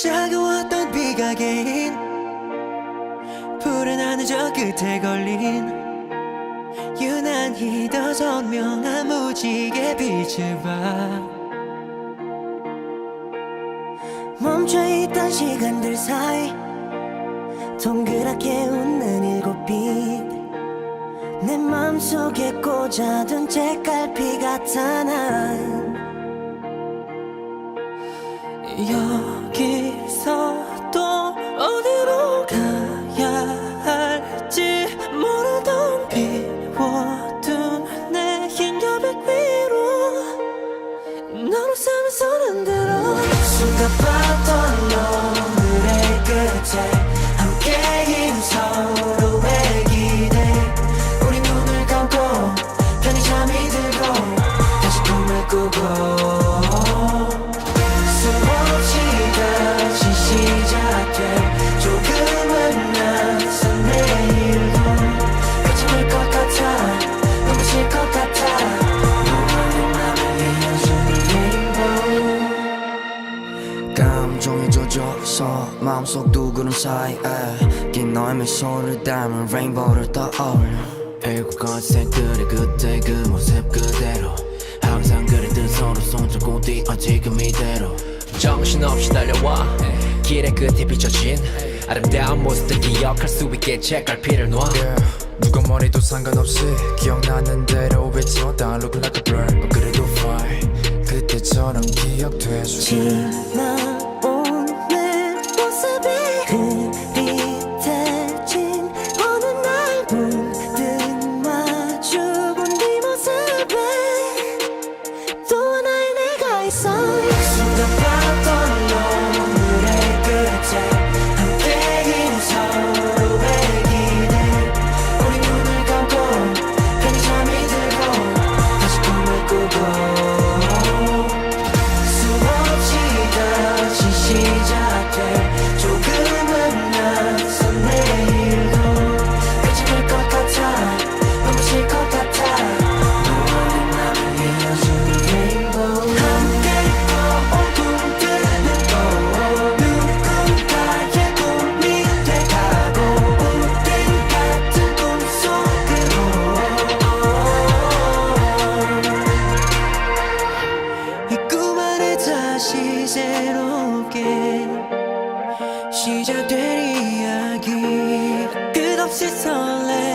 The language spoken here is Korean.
차가웠던 비가 개인 푸른 하늘 저 끝에 걸린 유난히 더 선명한 무지개 빛을 봐. 멈춰있던 시간들 사이 동그랗게 웃는 일곱 빛 내 맘속에 꽂아둔 책갈피 같아 난 여기서 또 어디로 가야 할지 모르던 비워둔 내 흰 여백 위로 넌 웃으며 손 들어 순간 봤던 오늘의 끝에 함께인 서로의 기대 우리 눈을 감고 편히 잠이 들고 다시 꿈을 꾸고 시작돼 조금은 낯선 내일도 끝이 날 것 같아 너무 질 것 같아 너와의 나를 이어주는 레인보우 감정이 젖어서 마음속 두 구름 사이에 긴 너의 미소를 닮은 레인보우를 떠올려 일곱 건색들의 그때 그 모습 그대로 항상 그랬던 서로 손잡고 뛰어 지금 이대로 정신없이 달려와 길의 끝에 비춰진 아름다운 모습들 기억할 수 있게 책갈피를 놔 누가 뭐래도 상관없이 기억나는 대로 외쳐다 Look like a blur 그래도 fine 그때처럼 기억돼줘 지나온 내 모습이 흐릿해진 어느 날 문득 마주본 네 모습에 또 하나의 내가 있어 순간 봤던 오늘의 끝에 함께인 서로의 기대 우리 눈을 감고 편히 잠이 들고 다시 꿈을 꾸고 수없이 다시 시작돼 조금은 낯선 내일도 끝이 날 것 같아 너무 질 것 같아 너와의 나를 이어주는 레인보우 함께 온 꿈들은 또 누군가의 꿈이 돼가고 우린 같은 꿈속으로 이 꿈 안에 다시 새롭게 시작될 이야기 끝없이 설레